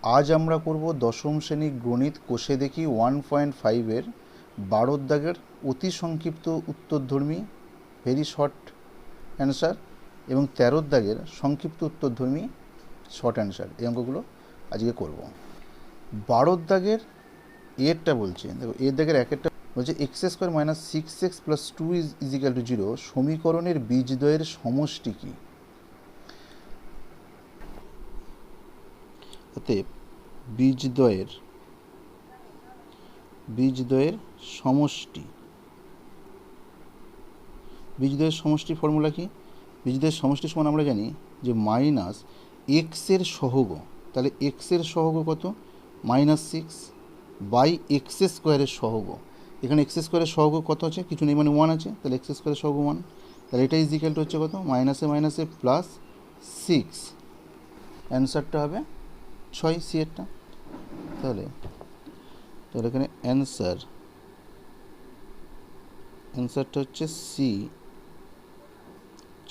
আজ আমরা করব দশম শ্রেণী গণিত কোষে দেখি 1.5-এর 12 দাগের অতি সংক্ষিপ্ত উত্তরধর্মী ভেরি শর্ট অ্যান্সার এবং 13 দাগের সংক্ষিপ্ত উত্তরধর্মী শর্ট অ্যান্সার। এই অঙ্কগুলো আজকে করব। 12 দাগের এরটা বলছে, দেখো এর দাগের একেরটা বলছে x² - 6x + 2 = 0 সমীকরণের বীজদ্বয়ের সমষ্টি কী। অতএব বীজদ্বয়ের সমষ্টি, বীজদ্বয়ের সমষ্টি ফর্মুলা কি? বীজদ্বয়ের সমষ্টি সমান আমরা জানি যে মাইনাস এক্সের সহগ, তাহলে এক্সের সহগ কত? -6 বাই x² সহগ। এখানে x² সহগ কত আছে? কিছু নেই, মানে 1 আছে, তাহলে x² সহগ 1, তাহলে এটা ইজিক্যাল টু হচ্ছে কত? মাইনাসে মাইনাসে +6। অ্যান্সারটা হবে 6, সি এরটা। তাহলে এখানে অ্যান্সারটা হচ্ছে সি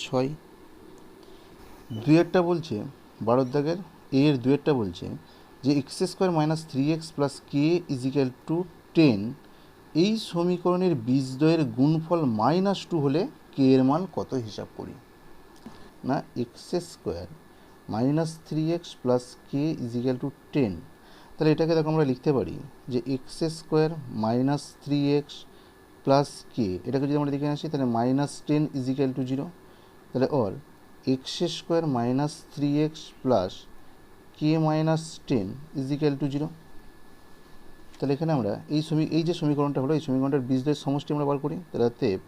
6। দুয়েরটা বলছে 12 দাগের এর দুয়েরটা বলছে যে x² - 3x + k = 10 এই সমীকরণের বীজদ্বয়ের গুণফল -2 হলে k এর মান কত হিসাব করি। না, x² - 3x + k = 10, তাহলে এটাকে দেখো আমরা লিখতে পারি যে x² - 3x + k, এটাকে যদি আমরা দেখে আসি তাহলে -10 = 0, তাহলে অর x² - 3x + k - 10 = 0। তাহলে এখানে আমরা এই যে সমীকরণটা হলো, এই সমীকরণটার বীজদ্বয়ের সমষ্টি আমরা বার করি। তাহলে অতএব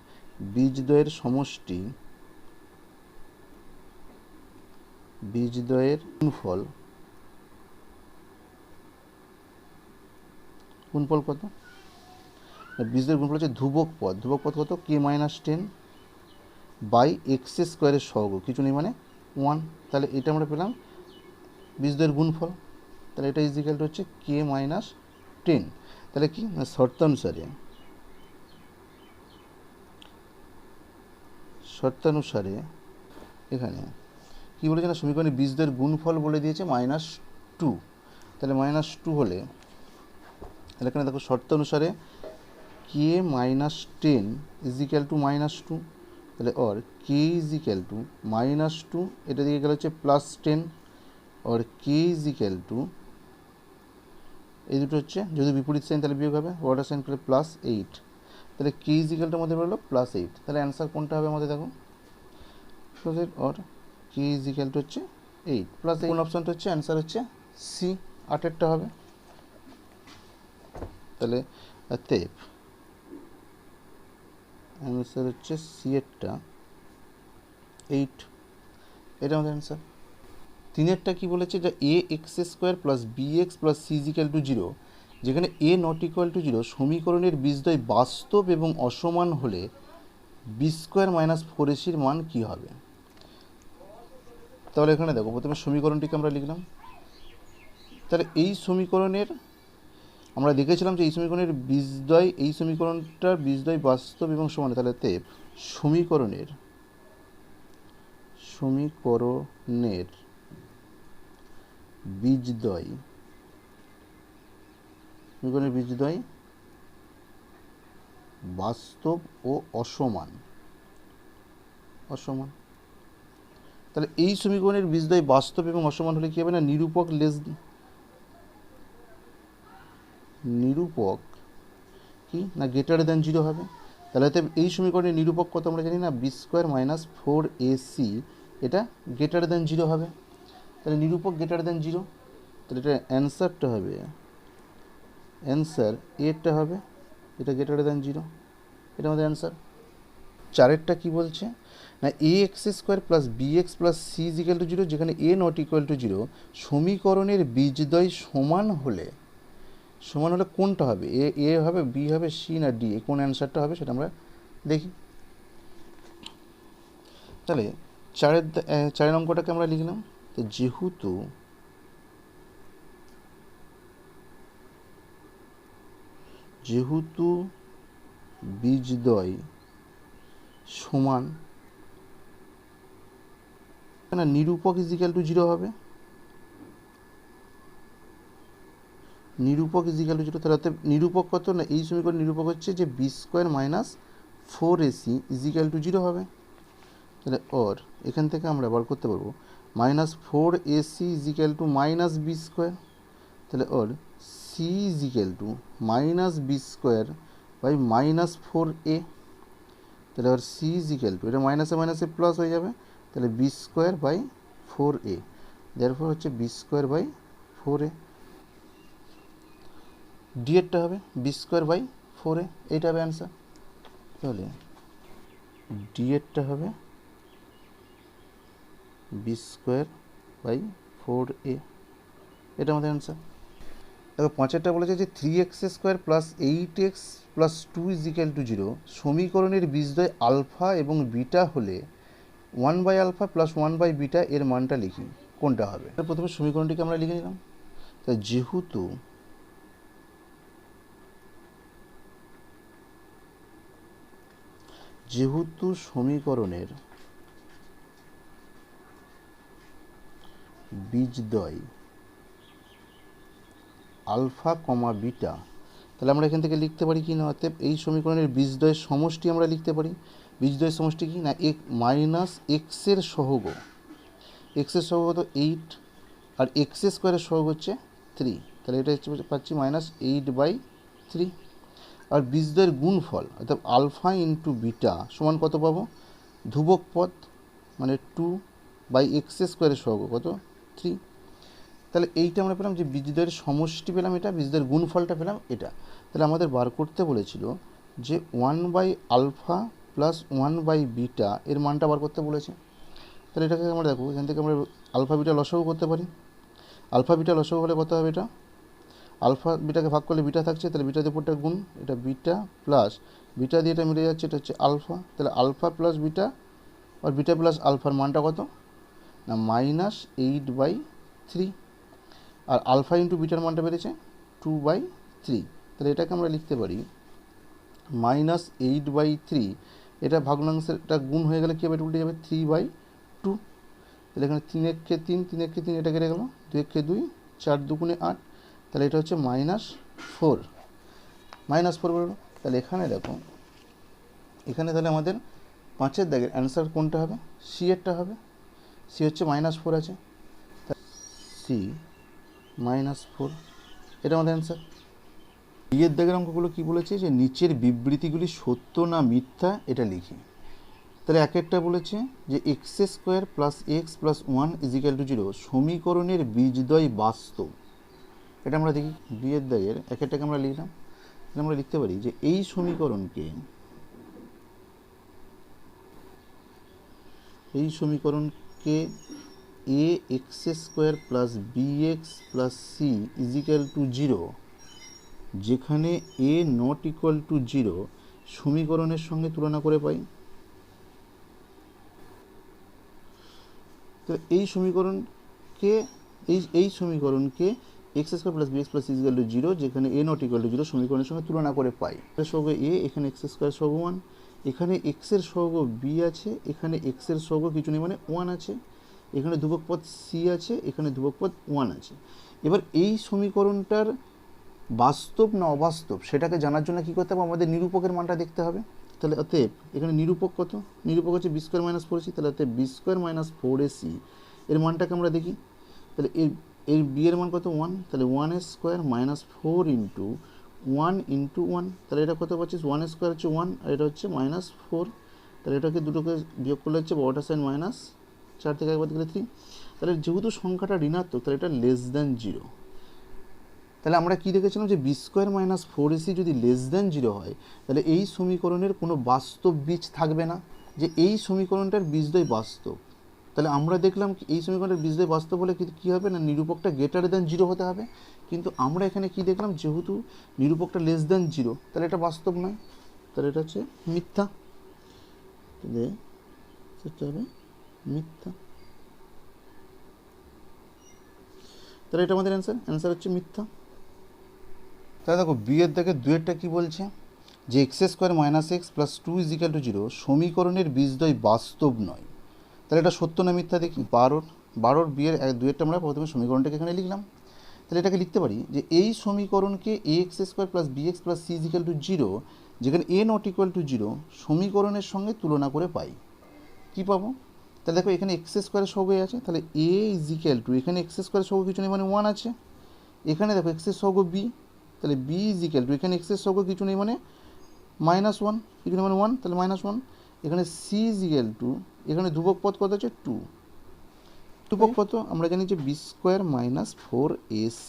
বীজদ্বয়ের গুণফল কত? বীজদ্বয়ের গুণফল হচ্ছে ধ্রুবক পদ কত? k - 10 বাই x² সহগ, কিছু নেই মানে 1, তাহলে এটা আমরা পেলাম বীজদ্বয়ের গুণফল। তাহলে এটা ইজিক্যাল টু হচ্ছে k - 10। তাহলে কি না, শর্তানুসারে এখানে কি বলেছে না, সমীকরণে বীজদ্বয়ের গুণফল বলে দিয়েছে -2। তাহলে -2 হলে তাহলে এখানে দেখো শর্তানুসারে k - 10 = -2, তাহলে অর k = -2, এটা দিকে গেলে হচ্ছে +10, অর k এই দুটো হচ্ছে যদি বিপরীত সাইন তাহলে বিয়োগ হবে, বড়টা সাইন করলে +8, তাহলে k আমাদের বেরোলো +8। তাহলে অ্যান্সার কোনটা হবে আমাদের দেখো, অর k হচ্ছে 8 +8, কোন অপশানটা হচ্ছে? অ্যান্সার হচ্ছে সি 8-এরটা হবে। তাহলে অতএব অ্যান্সার হচ্ছে সি এরটা 8, এটা আমাদের অ্যান্সার। 3-এরটা কি বলেছে, যে ax² + bx + c = 0 যেখানে a ≠ 0 সমীকরণের বীজদ্বয় বাস্তব এবং অসমান হলে b² - 4ac এর মান কী হবে। তাহলে এখানে দেখো প্রথমে সমীকরণটিকে আমরা লিখলাম। তাহলে এই সমীকরণের আমরা দেখেছিলাম যে এই সমীকরণটার বীজদ্বয় বাস্তব এবং সমান, তাহলে সমীকরণের বীজদ্বয় বাস্তব ও অসমান। তাহলে এই সমীকরণের বীজদ্বয় বাস্তব এবং অসমান হলে কি হবে না, নিরূপক কি না > 0 হবে। তাহলে এই সমীকরণের নিরূপক কত আমরা জানি না, b² - 4ac, এটা > 0 হবে। তাহলে নিরূপক > 0, তাহলে এটা অ্যান্সারটা হবে, এরটা হবে এটা > 0, এটা আমাদের অ্যান্সার। 4-এরটা কি বলছে না, ax² + bx + c = 0 যেখানে a ≠ 0 সমীকরণের বীজদ্বয় সমান হলে কোনটা হবে, এ হবে, বি হবে, সি না ডি, কোন অ্যান্সারটা হবে সেটা আমরা দেখি। তাহলে 4 অঙ্কটাকে আমরা লিখলাম। তো যেহেতু বীজদ্বয় সমান, না নিরূপক = 0 হবে, নিরূপক ইজিক্যাল টু 0, তাহলে অর্থাৎ নিরূপক কত না, এই সমীকরণ নিরূপক হচ্ছে যে B square minus 4ac equal to 0 হবে। তাহলে ওর এখান থেকে আমরা বার করতে পারবো -4ac equal to minus B square. তাহলে or C equal to minus B square by -4a। তাহলে ওর সি ইজিক্যাল টু, এটা মাইনাসে মাইনাসে প্লাস হয়ে যাবে, তাহলে B square by 4a, therefore হচ্ছে B square by 4a। D এরটা হবে বি স্কোয়ার বাই 4a, এইটা হবে অ্যান্সার। তাহলে ডি এরটা হবে বি স্কোয়ার বাই 4a, এটা আমাদের অ্যান্সার। দেখো 5এরটা বলেছে যে 3x² plus 8x plus 2 is equal to 0 সমীকরণের বীজদ্বয় আলফা এবং বিটা হলে 1/α প্লাস 1/β এর মানটা লিখি, কোনটা হবে? প্রথমে সমীকরণটিকে আমরা লিখে নিলাম। তাই যেহেতু সমীকরণের বীজদ্বয় আলফা কমা বিটা, তাহলে আমরা এখান থেকে লিখতে পারি কি না, অতএব এই সমীকরণের বীজদ্বয়ের সমষ্টি আমরা লিখতে পারি। বীজদ্বয়ের সমষ্টি কি না, মাইনাস এক্সের সহগ, এক্সের সহগ হতো 8 আর এক্স স্কোয়ারের সহগ হচ্ছে 3, তাহলে এটা হচ্ছে পাচ্ছি -8/3। আর বীজদ্বয়ের গুণফল অর্থাৎ আলফা ইন্টু বিটা সমান কত পাবো, ধ্রুবক পদ মানে 2/x² সহগ কত 3। তাহলে এইটা আমরা পেলাম যে বীজদ্বয়ের সমষ্টি পেলাম, এটা বীজদ্বয়ের গুণফলটা পেলাম এটা। তাহলে আমাদের বার করতে বলেছিল যে 1/α প্লাস 1/β এর মানটা বার করতে বলেছে। তাহলে এটাকে আমরা দেখো, এখান থেকে আমরা আলফা বিটা লসাগু করতে পারি। আলফা বিটা লসাগু হলে কত হবে, এটা আলফা বিটাকে ভাগ করলে বিটা থাকছে, তাহলে বিটা দিয়ে পুরোটা গুণ, এটা বিটা প্লাস বিটা দিয়ে এটা মিলে যাচ্ছে, এটা হচ্ছে আলফা। তাহলে আলফা প্লাস বিটা আর বিটা প্লাস আলফার মানটা কত না -8/3, আর আলফা ইন্টু বিটার মানটা বেড়েছে 2/3। তাহলে এটাকে আমরা লিখতে পারি -8/3, এটা ভগ্নাংশের এটা গুণ হয়ে গেলে কী হবে, এটা উল্টে যাবে 3/2। তাহলে এখানে 3 একে 3, 3 একে 3, এটা কেটে গেল, 2 একে 2, 4 দুগুণে 8, তাহলে এটা হচ্ছে -4 বলবো। তাহলে এখানে দেখো, এখানে তাহলে আমাদের 5এর দাগের অ্যান্সার কোনটা হবে, সি এরটা হবে। সি হচ্ছে -4 আছে, সি -4, এটা আমাদের অ্যান্সার। ডি এর দাগের অঙ্কগুলো কী বলেছে যে নিচের বিবৃতিগুলি সত্য না মিথ্যা এটা লিখি। তাহলে একটা বলেছে যে x² plus x plus 1 equal to 0 সমীকরণের বীজদ্বয় বাস্তব, এটা আমরা দেখি। বি এর দাগের একটাকে আমরা লিখলাম, আমরা লিখতে পারি যে এই সমীকরণকে ax² plus bx plus c equal to 0 যেখানে a নট ইকুয়াল টু 0 সমীকরণের সঙ্গে তুলনা করে পাই। তো এই সমীকরণকে x² plus bx plus c equal to 0 যেখানে a নট ইকুয়াল টু 0 সমীকরণের সঙ্গে তুলনা করে পাই। সহগ a, এখানে x² সহগ 1, এখানে x এর সহগ b আছে, এখানে x এর সহগ কিছু নেই মানে 1 আছে, এখানে ধ্রুবক পদ c আছে, এখানে ধ্রুবক পদ 1 আছে। এবার এই সমীকরণটার বাস্তব না অবাস্তব সেটাকে জানার জন্য কী করতে হবে, আমাদের নিরূপকের মানটা দেখতে হবে। তাহলে অতএব এখানে নিরূপক কত, নিরূপক হচ্ছে b² - 4ac, তাহলে অতএব b² - 4ac এর মানটাকে আমরা দেখি। তাহলে এর b এর মান কত 1, তাহলে 1² -4 ইন্টু 1 ইন্টু 1, তাহলে এটা কত পাচ্ছিস 1² হচ্ছে 1 আর এটা হচ্ছে -4, তাহলে এটাকে দুটোকে বিয়োগ করলে হচ্ছে বড়টা সাইন -4 থেকে একবার দিলে 3। তাহলে যেহেতু সংখ্যাটা ঋণাত্মক তাহলে এটা লেস দ্যান 0। তাহলে আমরা কী দেখেছিলাম যে b² - 4ac যদি লেস দ্যান 0 হয় তাহলে এই সমীকরণের কোনো বাস্তব বীজ থাকবে না, যে এই সমীকরণটার বীজদ্বয় বাস্তব। তাহলে আমরা দেখলাম এই সমীকরণের বীজদ্বয় বাস্তব হলে কী হবে না, নিরূপকটা গ্রেটার দ্যান 0 হতে হবে। কিন্তু আমরা এখানে কি দেখলাম, যেহেতু নিরূপকটা লেস দ্যান 0 তাহলে এটা বাস্তব নয়, তাহলে এটা হচ্ছে মিথ্যা, তাহলে সেটা হবে মিথ্যা। তাহলে এটা আমাদের অ্যান্সার হচ্ছে মিথ্যা। তাহলে দেখো বি এর দাগের 2 কী বলছে যে x² - x plus 2 is equal to 0 সমীকরণের বীজদ্বয় বাস্তব নয়। তাহলে এটা সত্য না মিথ্যা দেখি। 12 বি এর 2 আমরা প্রথমে সমীকরণটাকে এখানে লিখলাম। তাহলে এটাকে লিখতে পারি যে এই সমীকরণকে A X square plus B x plus C equal to zero, যেখানে A not equal to zero, সমীকরণের সঙ্গে তুলনা করে পাই। কী পাবো? তাহলে দেখো এখানে এক্স স্কোয়ারের সহগ আছে, তাহলে এ ইজিক্যাল টু, এখানে এক্স স্কোয়ারের সহগ কিছু নেই মানে 1 আছে। এখানে দেখো এক্সের সহগ বি, তাহলে বি ইজিক্যাল টু, এখানে এক্সের সহগ কিছু নেই মানে -1, কিছু নেই মানে 1, তাহলে -1। এখানে সি ইজিক্যাল টু, এখানে ধ্রুবক পদ কত আছে 2, ধ্রুবক কত আমরা জানি যে বি স্কোয়ার মাইনাস 4ac,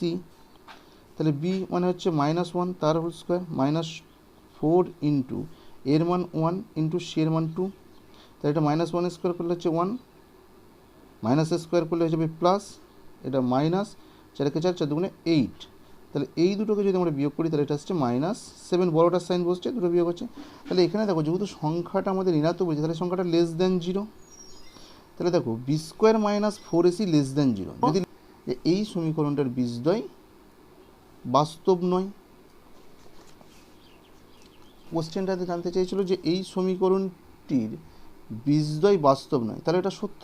তাহলে বি মানে হচ্ছে -1 তার হোল স্কোয়ার -4 ইন্টু এর মান 1 ইন্টু সি এর মান 2, তাহলে এটা -1 স্কোয়ার করলে হচ্ছে 1, মাইনাস স্কোয়ার করলে হয়ে যাবে প্লাস, এটা মাইনাস, 4 × 4 = 4 × 8, তাহলে এই দুটোকে যদি আমরা বিয়োগ করি তাহলে এটা হচ্ছে -7, বড়টার সাইন বসছে, দুটো বিয়োগ হচ্ছে। তাহলে এখানে দেখো যেহেতু সংখ্যাটা আমাদের ঋণাত্মক বলছে, তাহলে সংখ্যাটা লেস দ্যান 0, তাহলে দেখো B square minus 4ac less than 0, যদি এই সমীকরণটার বীজদ্বয় বাস্তব নয়। কোশ্চেনটাতে জানতে চেয়েছিল যে এই সমীকরণটির বীজদ্বয় বাস্তব নয়, তাহলে এটা সত্য,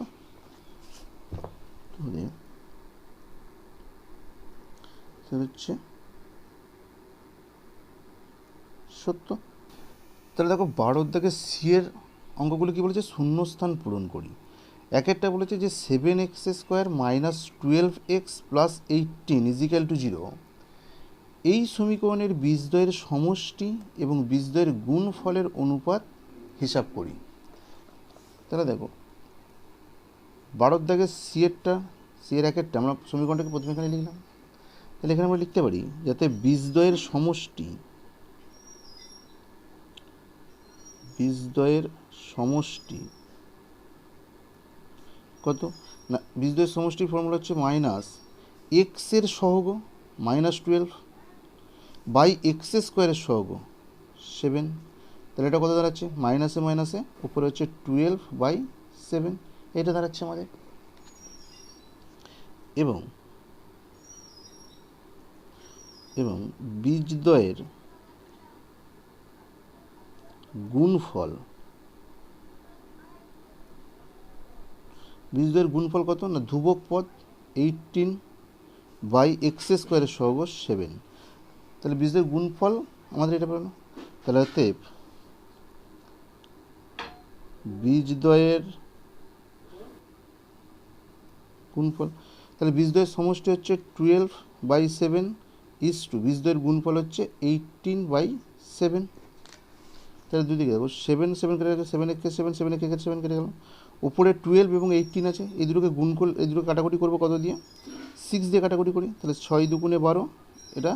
হচ্ছে সত্য। তাহলে দেখো 12 দাগে সি এর অঙ্কগুলো কী বলেছে, শূন্যস্থান পূরণ করি। একেরটা বলেছে যে 7x square minus 12x plus 18 equal to 0, এই সমীকরণের বীজদ্বয়ের সমষ্টি এবং বীজদ্বয়ের গুণফলের অনুপাত হিসাব করি। তাহলে দেখো 12 দাগে সি এর একেরটা আমরা সমীকরণটাকে প্রথমে এখানে লিখলাম, তাহলে এখানে আমরা লিখতে পারি যাতে বীজদ্বয়ের সমষ্টি কত না, বীজদ্বয়ের সমষ্টির ফর্মুলা হচ্ছে মাইনাস এক্সের সহগ -12 বাই এক্স স্কোয়ারের সহগ 7, তাহলে এটা কত দাঁড়াচ্ছে, মাইনাসে মাইনাসে উপরে হচ্ছে 12/7, এটা দাঁড়াচ্ছে আমাদের। এবং বীজদ্বয়ের গুণফল, কত না, ধ্রুবক পদ 18/x স্কোয়ারের সহগ 7, তাহলে বীজদ্বয়ের গুণফল আমাদের এটা পেল। তাহলে অতএব বীজদ্বয়ের গুণফল, তাহলে বীজদ্বয়ের সমষ্টি হচ্ছে 12/7 ইজ টু বীজদ্বয়ের গুণফল হচ্ছে 18/7, তাহলে দুদিকে দেখো 7 কেটে গেছে, 7 একে 7, 7 একে 7 কেটে গেল, উপরে 12 এবং 18 আছে, এই দুটোকে গুণ করলে, এই দুটো কাটাকুটি করবো কত দিয়ে, 6 দিয়ে কাটাকুটি করি, তাহলে 6 × 2 = 12, এটা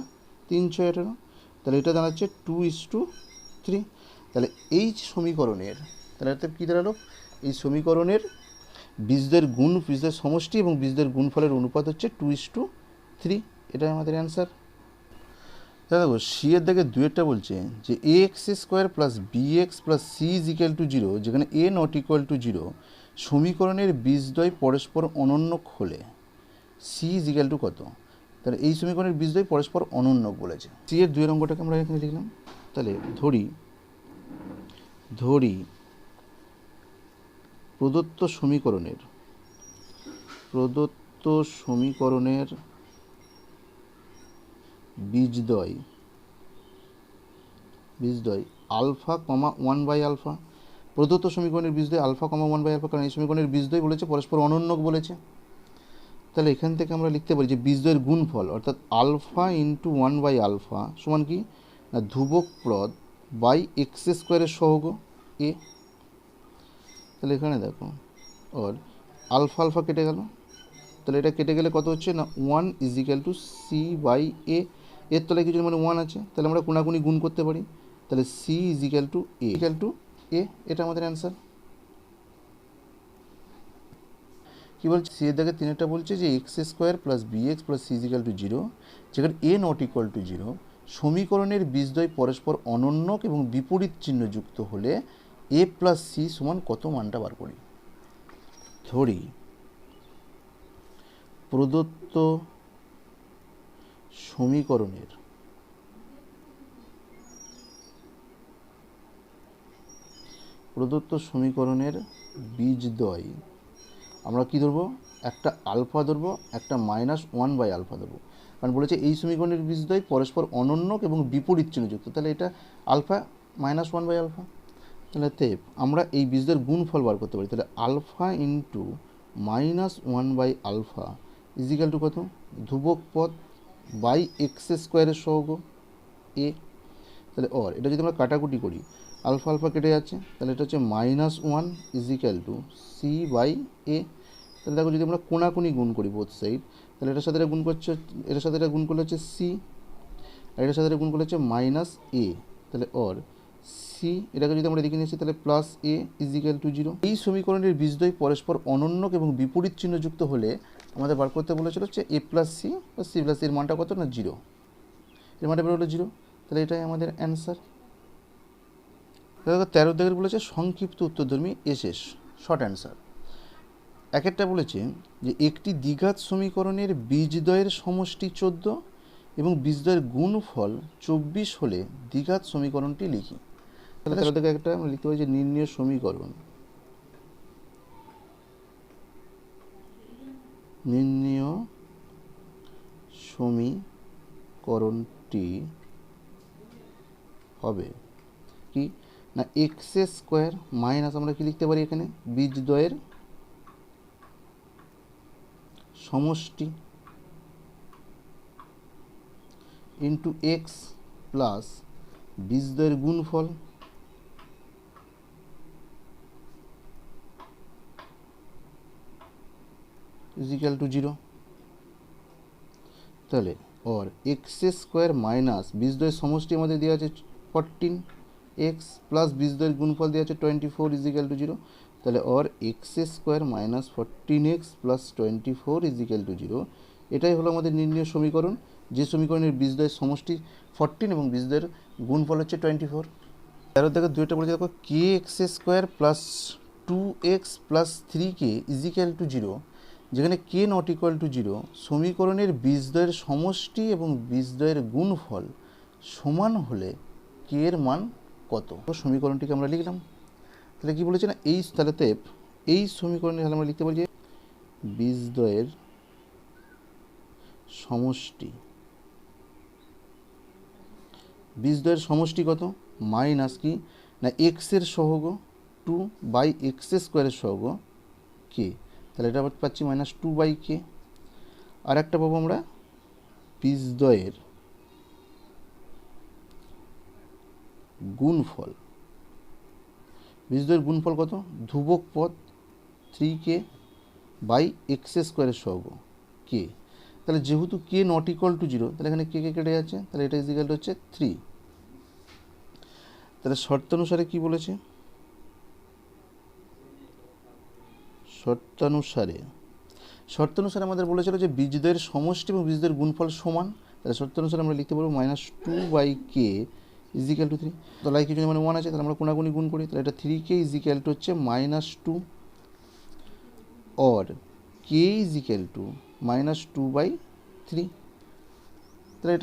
3 × 6 = 18, তাহলে এটা দাঁড়াচ্ছে 2:3। তাহলে এই সমীকরণের, তাহলে এটা কী দাঁড়ালো, এই সমীকরণের বীজদ্বয়ের সমষ্টি এবং বীজদ্বয়ের গুণফলের অনুপাত হচ্ছে 2:3, এটাই আমাদের অ্যান্সার। তাহলে দেখো সি এর দাগে 2 বলছে যে A X square plus B x plus C equal to 0, যেখানে এ নট ইকুয়াল টু 0, সমীকরণের বীজদ্বয় পরস্পর অনন্যক হলে সি ইজিক্যাল টু কত। তাহলে এই সমীকরণের বীজদ্বয় পরস্পর অনন্যক বলেছে। সি এর 2 অঙ্কটাকে আমরা এখানে লিখলাম। তাহলে ধরি প্রদত্ত সমীকরণের বীজদ্বয় আলফা, 1/α, প্রদত্ত সমীকরণের বীজদ্বয় আলফা, 1/α, কারণ এই সমীকরণের বীজদ্বয় বলেছে পরস্পর অনন্যক বলেছে। তাহলে এখান থেকে আমরা লিখতে পারি যে বীজদ্বয়ের গুণফল অর্থাৎ আলফা ইন্টু 1/α সমান কি না, ধ্রুবক পদ বাই এক্স স্কোয়ারের সহগ এ। তাহলে এখানে দেখো আর আলফা কেটে গেল, তাহলে এটা কেটে গেলে কত হচ্ছে না 1 = c/a, এর তলায় কিছু মানে 1 আছে, তাহলে আমরা কোনাকুনি গুণ করতে পারি, তাহলে c = a, এটা আমাদের অ্যান্সার। কী বলছে, সি এর দাগে 3 বলছে যে x square plus B x plus C equal to 0, যেখানে এ নট ইকুয়াল টু 0, সমীকরণের বীজদ্বয় পরস্পর অনন্যক এবং বিপরীত চিহ্ন যুক্ত হলে এ প্লাস সি সমান কত, মানটা বার করি। ধরি প্রদত্ত সমীকরণের বীজদ্বয় আমরা কি ধরবো, একটা আলফা ধরবো, একটা -1/α ধরবো। কারণ বলেছে এই সমীকরণের বীজদ্বয় পরস্পর অনন্যক এবং বিপরীত চিহ্নযুক্ত, তাহলে এটা alpha minus one by alpha. তাহলে আমরা এই বীজদ্বয়ের গুণফল বার করতে পারি, তাহলে alpha into minus one by alpha equal to কত, ধ্রুবক পদ বাই এক্স স্কোয়ারের সহগ এ। তাহলে এটা যদি আমরা কাটাকুটি করি, আলফা আলফা কেটে যাচ্ছে, তাহলে এটা হচ্ছে minus one equal to C by A. তাহলে দেখো যদি আমরা কোনাকুনি গুণ করি বোথ সাইড, তাহলে এটার সাথে এটা গুণ করছে, এটার সাথে এটা গুণ করলে হচ্ছে সি, আর এটার সাথে এটা গুণ করলে হচ্ছে মাইনাস এ। তাহলে সি এটাকে যদি আমরা দেখে নিচ্ছি, তাহলে plus A is equal to zero. এই সমীকরণের বীজদ্বয় পরস্পর অনন্যক এবং বিপরীত চিহ্নযুক্ত হলে আমাদের বার করতে বলেছিল হচ্ছে এ প্লাস সি বা সি প্লাস এর মানটা কত না জিরো, এর মানটা বের হলো জিরো। তাহলে এটাই আমাদের অ্যান্সার। 13 দাগের বলেছে সংক্ষিপ্ত উত্তরধর্মী এসএস শর্ট অ্যান্সার। একটা বলেছে যে একটি দ্বিঘাত সমীকরণের বীজদ্বয়ের সমষ্টি 14 এবং বীজদ্বয়ের গুণফল 24 হলে দ্বিঘাত সমীকরণটি লিখি। তাহলে 13 দাগে একটা আমরা লিখতে পারি যে নির্ণয় সমীকরণ, নির্ণয় সমীকরণটি হবে কি না এক্স স্কোয়ার মাইনাস, আমরা কি লিখতে পারি এখানে বীজদ্বয়ের সমষ্টি ইন্টু এক্স প্লাস বীজদ্বয়ের গুণফল ইজিক্যাল টু জিরো। তাহলে এক্স স্কোয়ার মাইনাস বীজদ্বয়ের সমষ্টি আমাদের দেওয়া আছে 14 এক্স প্লাস বীজদ্বয়ের গুণফল দেওয়া আছে 24 ইজিক্যাল টু জিরো। তাহলে X square minus 14x plus 24 equal to zero. এটাই হলো আমাদের নির্ণয় সমীকরণ, যে সমীকরণের বীজদ্বয়ের সমষ্টি 14 এবং বীজদ্বয়ের গুণফল হচ্ছে 24। 13 থেকে দুইটা বলেছে দেখো K X square plus 2x plus 3k equal to zero, যেখানে K not equal to zero সমীকরণের বীজদ্বয়ের সমষ্টি এবং বীজদ্বয়ের গুণফল সমান হলে কে এর মান কত। সমীকরণটিকে আমরা লিখলাম। তাহলে কী বলেছে না তাহলে এই সমীকরণে তাহলে আমরা লিখতে পারি যে বীজদ্বয়ের সমষ্টি, বীজদ্বয়ের সমষ্টি কত মাইনাস কি না এক্সের সহগ 2 বাই এক্স স্কোয়ারের সহগ কে। তাহলে এটা আবার পাচ্ছি মাইনাস 2 বাই কে। আর একটা পাবো আমরা বীজদ্বয়ের গুণফল, বীজদ্বয়ের গুণফল কত ধ্রুবক পদ 3k বাই এক্স স্কোয়ারের সহগ কে। তাহলে যেহেতু কে নট ইকুয়াল টু জিরো, তাহলে এখানে কে কেটে যাচ্ছে, তাহলে এটা ইজিক্যাল হচ্ছে 3। তাহলে শর্তানুসারে কি বলেছে, শর্তানুসারে আমাদের বলেছিল যে বীজদ্বয়ের সমষ্টি এবং বীজদ্বয়ের গুণফল সমান। তাহলে শর্তানুসারে আমরা লিখতে পারবো minus 2 by K equal to 3। তাহলে কিছু মানে 1 আছে, তাহলে আমরা কোনাগুনি গুণ করি, তাহলে এটা 3k ইজিক্যাল টু হচ্ছে মাইনাস 2 और কে ইজিক্যাল টু মাইনাস 2 বাই 3। তাহলে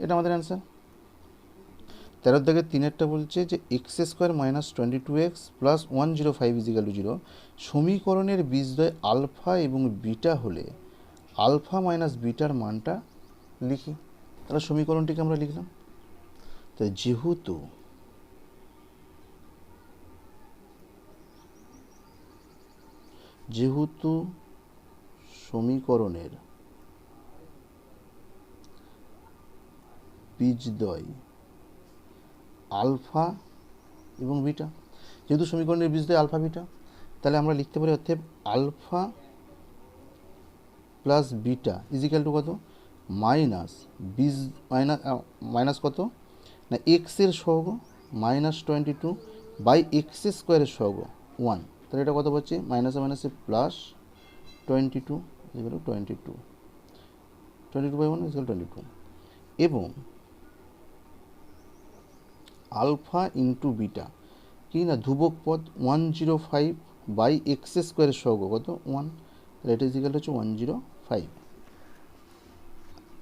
এটা আমাদের অ্যান্সার। 13 দাগের 3 বলছে যে x square minus 22x plus 105 equal to zero সমীকরণের বীজদ্বয় আলফা এবং বিটা হলে আলফা মাইনাস বিটার মানটা লিখি। তাহলে সমীকরণটিকে আমরা লিখলাম। তাই যেহেতু সমীকরণের বীজদ্বয় আলফা এবং বিটা, যেহেতু সমীকরণের বীজদ্বয় আলফা বিটা, তাহলে আমরা লিখতে পারি অর্থাৎ alpha plus beta equal to কত মাইনাস মাইনাস কত না এক্সের সহগ মাইনাস 22 বাই এক্স স্কোয়ারের সহগ 1। তাহলে এটা কত পাচ্ছি মাইনাসে মাইনাসে plus 22 equal to 22 by 1 equal 22 এবং আলফা ইন্টু বিটা কি না ধ্রুবক পদ 105 বাই এক্স স্কোয়ারের সহগ কত 1। তাহলে এটা ইজিক্যাল হচ্ছে 105।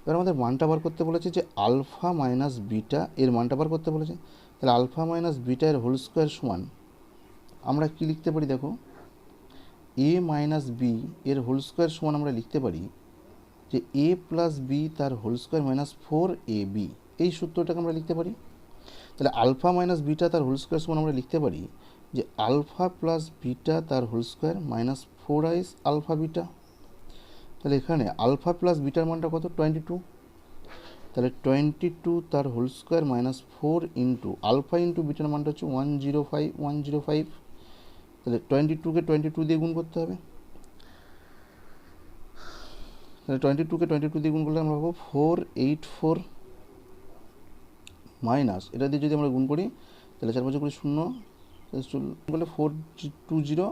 এবার আমাদের মানটা বার করতে বলেছে যে আলফা মাইনাস বিটা এর মানটা বার করতে বলেছে। তাহলে আলফা মাইনাস বিটা এর হোল স্কোয়ার সমান আমরা কি লিখতে পারি দেখো এ মাইনাস বি এর হোল স্কোয়ার সমান আমরা লিখতে পারি যে এ প্লাস বি তার হোল স্কোয়ার মাইনাস 4ab, এই সূত্রটাকে আমরা লিখতে পারি। তাহলে আলফা মাইনাস বিটা তার হোল স্কোয়ার সমান আমরা লিখতে পারি যে আলফা প্লাস বিটা তার whole square minus 4i alpha beta. তাহলে এখানে আলফা প্লাস বিটার মানটা কত? 22। তাহলে 22 তার whole square minus 4 into alpha into বিটার মানটা হচ্ছে 105। তাহলে 22কে 22 দিয়ে গুণ করতে হবে। তাহলে 22কে 22 দিয়ে গুণ করলে আমরা পাবো 484 মাইনাস এটা দিয়ে যদি আমরা গুণ করি তাহলে 4 5 করে 0 বলে 420।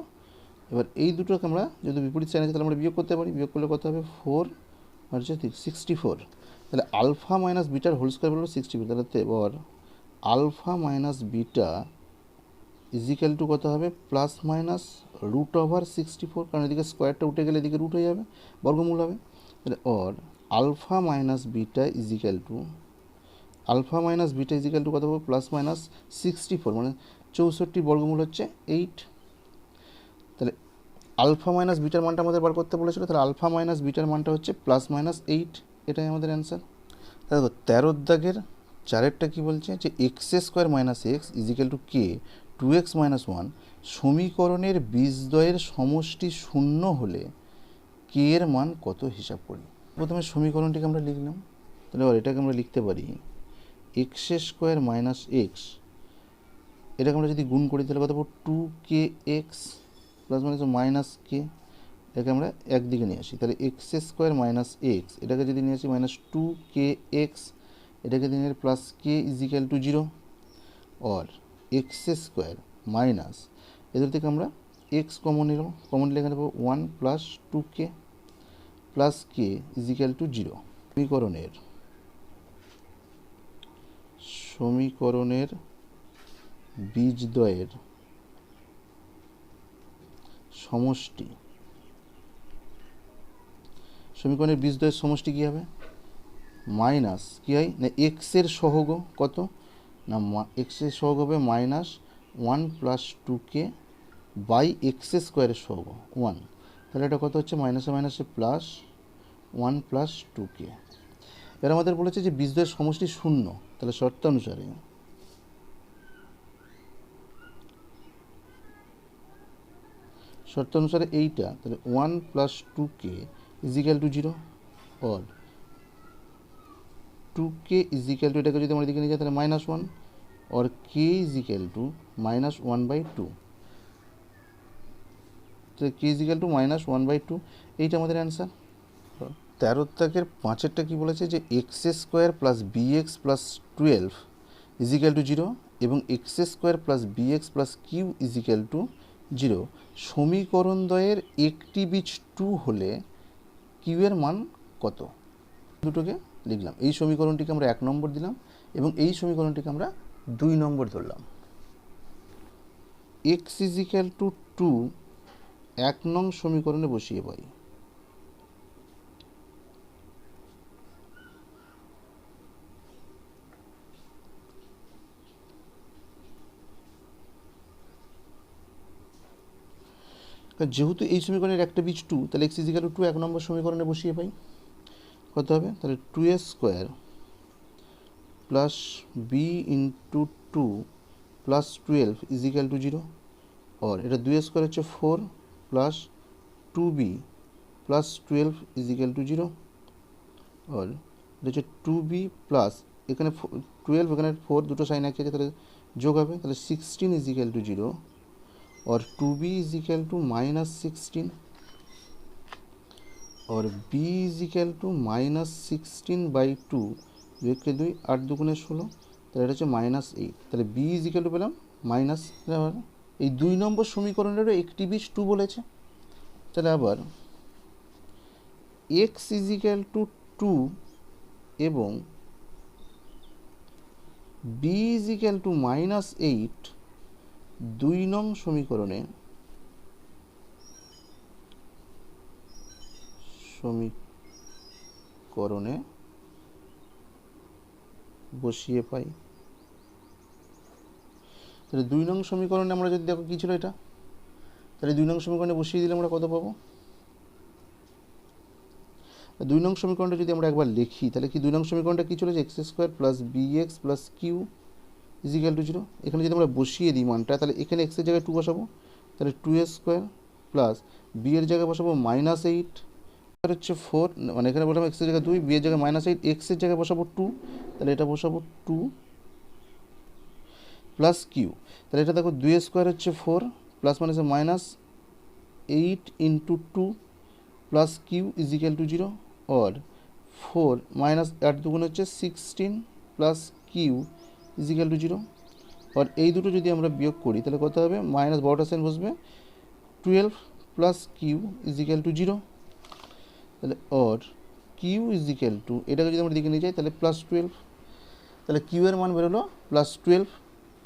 এবার এই দুটোকে আমরা যদি বিপরীত সাইন আছে তাহলে আমরা বিয়োগ করতে পারি। বিয়োগ করলে কত হবে? 4 আর 64। তাহলে আলফা মাইনাস বিটার হোল স্কোয়ার বলবো 64। তাহলে এবার alpha minus beta equal to কত হবে? প্লাস মাইনাস রুট ওভার 64, কারণ এদিকে স্কোয়ারটা উঠে গেলে এদিকে রুট হয়ে যাবে, বর্গমূল হবে। তাহলে অর alpha minus beta equal to কত হবে? প্লাস মাইনাস 64, মানে 64 বর্গমূল হচ্ছে 8। তাহলে আলফা মাইনাস বিটার মানটা আমাদের বার করতে বলেছিল, তাহলে আলফা মাইনাস বিটার মানটা হচ্ছে প্লাস মাইনাস 8, এটাই আমাদের অ্যান্সার। দেখো 13 দাগের 4এরটা কী বলছে যে x square minus X equal to K 2x minus 1 সমীকরণের বীজদ্বয়ের সমষ্টি শূন্য হলে কে এর মান কত হিসাব করি। প্রথমে সমীকরণটিকে আমরা লিখলাম, তাহলে এবার এটাকে আমরা লিখতে পারি এক্স স্কোয়ার মাইনাস এক্স, এটাকে আমরা যদি গুণ করি তাহলে কত পাবো? 2kx প্লাস মাইনাস কে, এটাকে আমরা একদিকে নিয়ে আসি, তাহলে এক্স স্কোয়ার মাইনাস এক্স এটাকে যদি নিয়ে আসি মাইনাস 2kx, এটাকে দিয়ে নিয়ে প্লাস কে ইজিক্যাল টু 0, और এক্স স্কোয়ার মাইনাস এদের থেকে আমরা এক্স কমন নিলাম, কমন নিলে এখানে পাবো 1 plus 2k plus K equal to 0। সমীকরণের বীজদ্বয়ের সমষ্টি, সমীকরণের বীজদ্বয়ের সমষ্টি কী হবে? মাইনাস কী হয় না এক্সের সহগ কত না এক্সের সহগ হবে minus 1 plus 2k by x স্কোয়ারের সহগ 1, তাহলে এটা কত হচ্ছে? মাইনাসে মাইনাসে প্লাস 1 প্লাস 2k। এবার আমাদের বলেছে যে বীজদ্বয়ের সমষ্টি শূন্য, তাহলে শর্ত অনুসারে এইটা, তাহলে 1 প্লাস 2k ইজিক্যাল টু 0, और 2k ইজিক্যাল টু এটাকে যদি আমরা দিকে নিয়ে যাই তাহলে মাইনাস 1, और k ইজিক্যাল টু মাইনাস 1/2, তো k ইজিক্যাল টু মাইনাস 1/2, এইটা আমাদের অ্যান্সার। 13 দাগের 5এরটা কী বলেছে যে x square plus bx plus 12 equal to 0 এবং x square plus bx plus q equal to 0 সমীকরণদ্বয়ের একটি বীজ 2 হলে কিউ এর মান কত? দুটোকে লিখলাম, এই সমীকরণটিকে আমরা 1 নম্বর দিলাম এবং এই সমীকরণটিকে আমরা 2 নম্বর ধরলাম। এক্স ইজিক্যাল টু 2 1 নং সমীকরণে বসিয়ে পাই। যেহেতু এই সমীকরণের একটা বীজ 2, তাহলে এক্স ইজিক্যাল টু 2 1 নম্বর সমীকরণে বসিয়ে পাই। কত হবে? তাহলে 2a square plus b into 2 plus 12 equal to 0, और এটা 2a স্কোয়ার হচ্ছে 4 plus 2b plus 12 equal to 0, और এটা হচ্ছে 2b প্লাস এখানে 12 এখানে 4 দুটো সাইন একই আছে, তাহলে যোগ হবে, তাহলে 16 ইজিক্যাল টু 0, और 2b इजिक्याल टू माइनस 16, और b इजिक्याल टू माइनस 16/2, 2 के 2 8 দুগুণে 16, তাহলে এটা হচ্ছে -8, তাহলে b ইজিক্যাল টু পেলাম মাইনাস। এই 2 নম্বর সমীকরণেরও একটি বীজ 2 বলেছে, তাহলে আবার x ইজিক্যাল টু 2 এবং b ইজিক্যাল টু -8 2 নং সমীকরণে বসিয়ে পাই। তাহলে 2 নং সমীকরণে আমরা যদি দেখো কী ছিল এটা, তাহলে 2 নং সমীকরণে বসিয়ে দিলে আমরা কত পাবো? 2 নং সমীকরণটা যদি আমরা একবার লিখি তাহলে কি 2 নং সমীকরণটা কী চলেছে, x square plus B x plus q equal to 0। এখানে যদি আমরা বসিয়ে দিই মানটা, তাহলে এখানে এক্সের জায়গায় 2 বসাবো, তাহলে 2 স্কোয়ার প্লাস বি এর জায়গায় বসাবো -8 হচ্ছে 4, মানে এখানে বললাম এক্সের জায়গায় 2, বি এর জায়গায় -8, এক্সের জায়গায় বসাবো 2, তাহলে এটা বসাবো 2 প্লাস কিউ। তাহলে এটা দেখো 2 স্কোয়ার হচ্ছে 4 প্লাস মানে -8 into 2 plus q equal to 0, और 4 माइनस 8 দুগুণ হচ্ছে 16 প্লাস কিউ ইজিক্যাল টু 0, और এই দুটো যদি আমরা বিয়োগ করি তাহলে কত হবে, মাইনাস বড়টা সাইন বসবে 12 প্লাস কিউ ইজিক্যাল টু 0, তাহলে और কিউ ইজিক্যাল টু এটাকে যদি আমরা দিকে নিয়ে যাই তাহলে +12, তাহলে কিউ এর মান বেরোলো +12,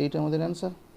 এইটা আমাদের অ্যান্সার।